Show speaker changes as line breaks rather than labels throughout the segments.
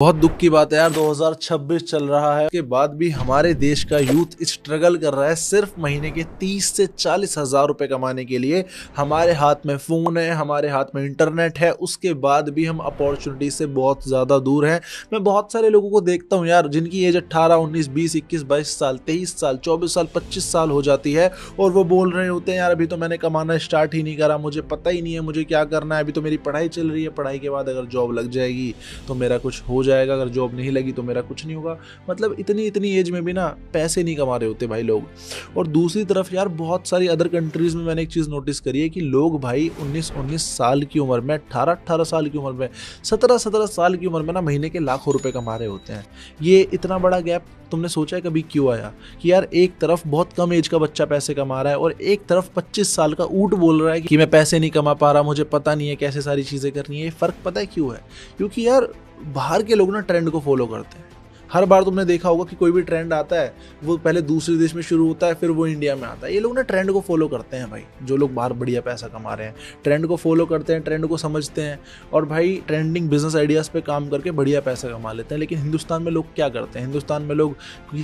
बहुत दुख की बात है यार, 2026 चल रहा है के बाद भी हमारे देश का यूथ स्ट्रगल कर रहा है सिर्फ महीने के 30 से 40 हजार रुपए कमाने के लिए। हमारे हाथ में फोन है, हमारे हाथ में इंटरनेट है, उसके बाद भी हम अपॉर्चुनिटी से बहुत ज़्यादा दूर हैं। मैं बहुत सारे लोगों को देखता हूँ यार, जिनकी एज 18, 19, 20, 21, 22 साल, 23 साल, 24 साल, 25 साल हो जाती है और वो बोल रहे होते हैं यार अभी तो मैंने कमाना स्टार्ट ही नहीं करा, मुझे पता ही नहीं है मुझे क्या करना है, अभी तो मेरी पढ़ाई चल रही है, पढ़ाई के बाद अगर जॉब लग जाएगी तो मेरा कुछ हो जाएगा, अगर जॉब नहीं लगी तो मेरा कुछ नहीं होगा। मतलब इतनी एज में भी ना पैसे नहीं कमा रहे होते भाई लोग। और दूसरी तरफ यार बहुत सारी अदर कंट्रीज में मैंने एक चीज़ नोटिस करी है कि लोग भाई 19 साल की उम्र में, 18 साल की उम्र में, 17 साल की उम्र में ना महीने के लाखों रुपए कमा रहे होते हैं। ये इतना बड़ा गैप तुमने सोचा है कभी क्यों आया कि यार एक तरफ बहुत कम एज का बच्चा पैसे कमा रहा है और एक तरफ 25 साल का ऊँट बोल रहा है कि मैं पैसे नहीं कमा पा रहा, मुझे पता नहीं है कैसे सारी चीज़ें करनी है। ये फ़र्क पता है क्यों है? क्योंकि यार बाहर के लोग ना ट्रेंड को फॉलो करते हैं। हर बार तुमने देखा होगा कि कोई भी ट्रेंड आता है वो पहले दूसरे देश में शुरू होता है, फिर वो इंडिया में आता है। ये लोग ना ट्रेंड को फॉलो करते हैं भाई, जो लोग बाहर बढ़िया पैसा कमा रहे हैं ट्रेंड को फॉलो करते हैं, ट्रेंड को समझते हैं और भाई ट्रेंडिंग बिजनेस आइडियाज़ पे काम करके बढ़िया पैसा कमा लेते हैं। लेकिन हिंदुस्तान में लोग क्या करते हैं? हिंदुस्तान में लोग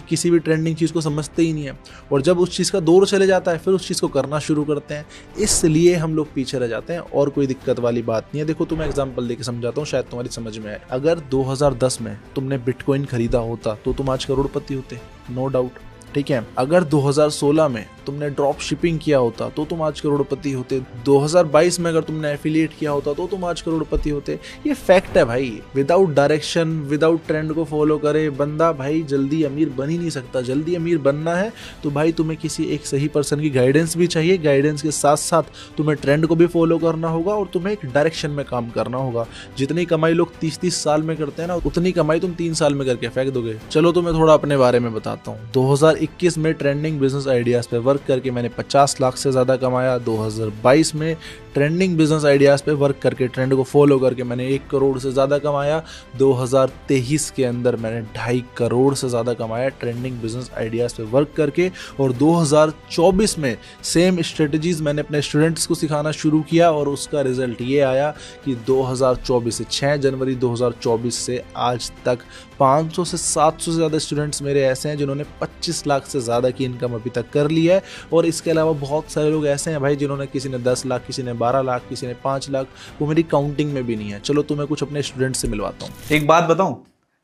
किसी भी ट्रेंडिंग चीज़ को समझते ही नहीं है और जब उस चीज़ का दौर चले जाता है फिर उस चीज़ को करना शुरू करते हैं, इसलिए हम लोग पीछे रह जाते हैं। और कोई दिक्कत वाली बात नहीं है। देखो तुम्हें एग्जाम्पल देके समझाता हूँ, शायद तुम्हारी समझ में आए। अगर 2010 में तुमने बिटकॉइन खरीदा होता तो तुम आज करोड़पति होते, नो डाउट, ठीक है। अगर 2016 में तुमने ड्रॉप शिपिंग किया होता तो तुम आज करोड़पति होते। 2022 में अगर तुमने एफिलिएट किया होता तो तुम आज करोड़पति होते। ये फैक्ट है भाई। विदाउट डायरेक्शन, विदाउट ट्रेंड को फॉलो करे बंदा भाई जल्दी अमीर बन ही नहीं सकता। जल्दी अमीर बनना है तो भाई तुम्हें किसी एक सही पर्सन की गाइडेंस भी चाहिए। गाइडेंस के साथ साथ तुम्हें ट्रेंड को भी फॉलो करना होगा और तुम्हें एक डायरेक्शन में काम करना होगा। जितनी कमाई लोग 30-30 साल में करते हैं ना, उतनी कमाई तुम 3 साल में करके फेंक दोगे। चलो तो मैं थोड़ा अपने बारे में बताता हूँ। 2021 में ट्रेंडिंग बिजनेस आइडियाज़ पे वर्क करके मैंने 50 लाख से ज़्यादा कमाया। 2022 में ट्रेंडिंग बिजनेस आइडियाज़ पे वर्क करके, ट्रेंड को फॉलो करके मैंने 1 करोड़ से ज़्यादा कमाया। 2023 के अंदर मैंने 2.5 करोड़ से ज़्यादा कमाया ट्रेंडिंग बिजनेस आइडियाज़ पे वर्क करके। और 2024 में सेम स्ट्रेटजीज़ मैंने अपने स्टूडेंट्स को सिखाना शुरू किया और उसका रिजल्ट ये आया कि 2024 से 6 जनवरी 2024 से आज तक 500 से 700 से ज़्यादा स्टूडेंट्स मेरे ऐसे हैं जिन्होंने 25 लाख से ज़्यादा की इनकम अभी तक कर ली है। और इसके अलावा बहुत सारे लोग ऐसे हैं भाई जिन्होंने, किसी ने 10 लाख, किसी ने 12 लाख, किसी ने 5 लाख, वो मेरी काउंटिंग में भी नहीं है। चलो तो मैं कुछ अपने स्टूडेंट से मिलवाता हूँ।
एक बात बताऊं,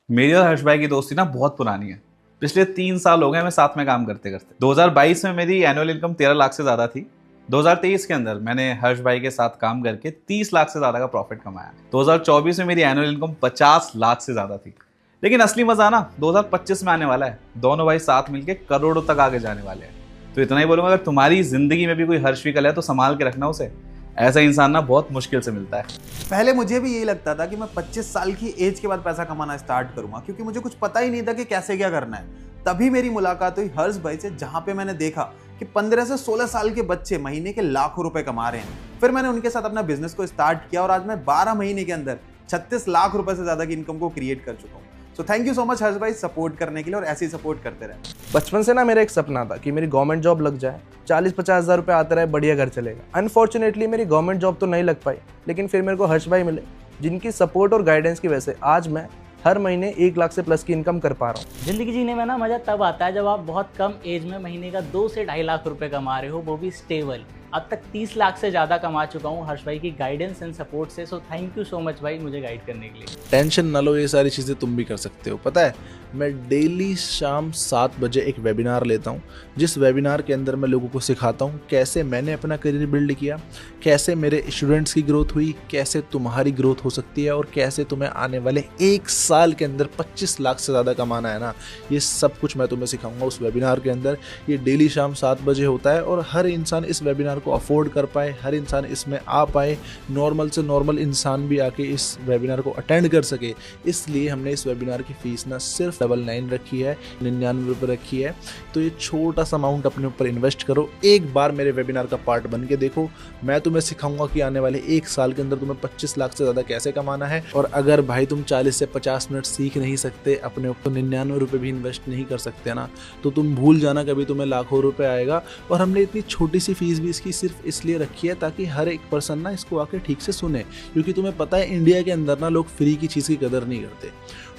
मेरी और हर्ष भाई की दोस्ती ना बहुत पुरानी है। पिछले 3 साल हो गए हमें साथ में काम करते करते। 2022 में मेरी एनुअल इनकम 13 लाख से ज़्यादा थी। 2023 के अंदर मैंने हर्ष भाई के साथ काम करके 30 लाख से ज़्यादा का प्रॉफिट कमाया। 2024 में मेरी एनुअल इनकम 50 लाख से ज़्यादा थी। लेकिन असली मजा ना 2025 में आने वाला है। दोनों भाई साथ मिलके करोड़ों तक आगे जाने वाले हैं। तो इतना ही बोलूंगा, अगर तुम्हारी जिंदगी में भी कोई हर्ष विकल है तो संभाल के रखना उसे। ऐसा इंसान ना बहुत मुश्किल से मिलता है।
पहले मुझे भी यही लगता था कि मैं 25 साल की एज के बाद पैसा कमाना स्टार्ट करूंगा, क्योंकि मुझे कुछ पता ही नहीं था कि कैसे क्या करना है। तभी मेरी मुलाकात हुई हर्ष भाई से, जहां पे मैंने देखा कि 15 से 16 साल के बच्चे महीने के लाखों रुपए कमा रहे हैं। फिर मैंने उनके साथ अपना बिजनेस को स्टार्ट किया और आज मैं 12 महीने के अंदर 36 लाख रुपए से ज्यादा की इनकम को क्रिएट कर चुका हूँ। So thank you so much Harsh भाई सपोर्ट करने के लिए, और ऐसे ही सपोर्ट करते रहे।
बचपन से ना मेरा एक सपना था कि मेरी गवर्नमेंट जॉब लग जाए, 40-50 हज़ार रुपये आते रहे, बढ़िया घर चलेगा। अनफॉर्चुनेटली मेरी गवर्नमेंट जॉब तो नहीं लग पाई, लेकिन फिर मेरे को हर्ष भाई मिले, जिनकी सपोर्ट और गाइडेंस की वजह से आज मैं हर महीने 1 लाख से प्लस की इनकम कर पा रहा हूँ।
जिंदगी जीने में ना मजा तब आता है जब आप बहुत कम एज में महीने का 2 से 2.5 लाख रुपए कमा रहे हो, वो भी स्टेबल। अब तक 30 लाख से ज़्यादा कमा चुका हूँ हर्ष भाई की गाइडेंस एंड सपोर्ट से। सो थैंक यू सो मच भाई मुझे गाइड करने के लिए।
टेंशन ना लो, ये सारी चीज़ें तुम भी कर सकते हो। पता है मैं डेली शाम 7 बजे एक वेबिनार लेता हूँ, जिस वेबिनार के अंदर मैं लोगों को सिखाता हूँ कैसे मैंने अपना करियर बिल्ड किया, कैसे मेरे स्टूडेंट्स की ग्रोथ हुई, कैसे तुम्हारी ग्रोथ हो सकती है और कैसे तुम्हें आने वाले 1 साल के अंदर 25 लाख से ज़्यादा कमाना है ना। ये सब कुछ मैं तुम्हें सिखाऊंगा उस वेबिनार के अंदर। ये डेली शाम 7 बजे होता है और हर इंसान इस वेबिनार को अफोर्ड कर पाए, हर इंसान इसमें आ पाए, नॉर्मल से नॉर्मल इंसान भी आके इस वेबिनार को अटेंड कर सके। इसलिए हमने इस वेबिनार की फीस ना सिर्फ 99 रखी है, 99 रुपये रखी है। तो ये छोटा सा अमाउंट अपने ऊपर इन्वेस्ट करो, एक बार मेरे वेबिनार का पार्ट बन के देखो। मैं तुम्हें सिखाऊंगा कि आने वाले 1 साल के अंदर तुम्हें 25 लाख से ज़्यादा कैसे कमाना है। और अगर भाई तुम 40 से 50 मिनट सीख नहीं सकते, अपने ऊपर 99 रुपये भी इन्वेस्ट नहीं कर सकते ना, तो तुम भूल जाना कभी तुम्हें लाखों रुपये आएगा। और हमने इतनी छोटी सी फीस भी इसकी फीस सिर्फ इसलिए रखी है ताकि हर एक पर्सन ना इसको आके ठीक से सुने, क्योंकि तुम्हें पता है इंडिया के अंदर ना लोग फ्री की चीज़ की कदर नहीं करते।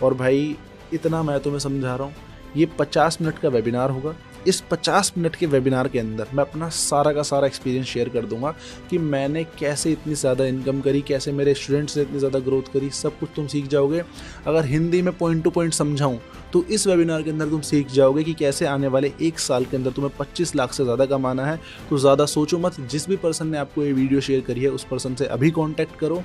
और भाई इतना मैं तुम्हें समझा रहा हूँ, ये 50 मिनट का वेबिनार होगा। इस 50 मिनट के वेबिनार के अंदर मैं अपना सारा का सारा एक्सपीरियंस शेयर कर दूंगा कि मैंने कैसे इतनी ज़्यादा इनकम करी, कैसे मेरे स्टूडेंट्स ने इतनी ज़्यादा ग्रोथ करी, सब कुछ तुम सीख जाओगे। अगर हिंदी में पॉइंट टू पॉइंट समझाऊं तो इस वेबिनार के अंदर तुम सीख जाओगे कि कैसे आने वाले 1 साल के अंदर तुम्हें 25 लाख से ज़्यादा कमाना है। तो ज़्यादा सोचो मत, जिस भी पर्सन ने आपको ये वीडियो शेयर करी है उस पर्सन से अभी कॉन्टैक्ट करो,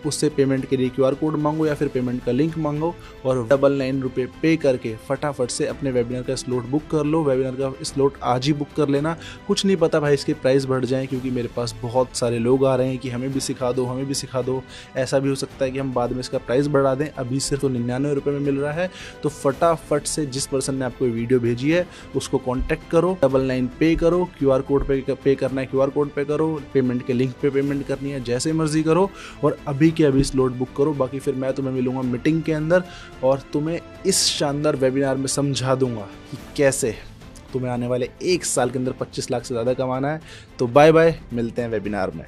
उससे पेमेंट के लिए QR कोड मांगो या फिर पेमेंट का लिंक मांगो और 99 रुपये पे करके फटाफट से अपने वेबिनार का स्लॉट बुक कर लो। वेबिनार का स्लॉट आज ही बुक कर लेना। कुछ नहीं पता भाई इसके प्राइस बढ़ जाएं, क्योंकि मेरे पास बहुत सारे लोग आ रहे हैं कि हमें भी सिखा दो, हमें भी सिखा दो। ऐसा भी हो सकता है कि हम बाद में इसका प्राइस बढ़ा दें। अभी सिर्फ तो 99 रुपये में मिल रहा है। तो फटाफट से जिस पर्सन ने आपको वीडियो भेजी है उसको कॉन्टैक्ट करो, 99 पे करो, QR कोड पे करना है QR कोड पे करो, पेमेंट के लिंक पे पेमेंट करनी है, जैसे मर्जी करो और अभी के अभी स्लॉट बुक करो। बाकी फिर मैं तुम्हें मिलूंगा मीटिंग के अंदर और तुम्हें इस शानदार वेबिनार में समझा दूंगा कि कैसे तुम्हें आने वाले 1 साल के अंदर 25 लाख से ज़्यादा कमाना है। तो बाय बाय, मिलते हैं वेबिनार में।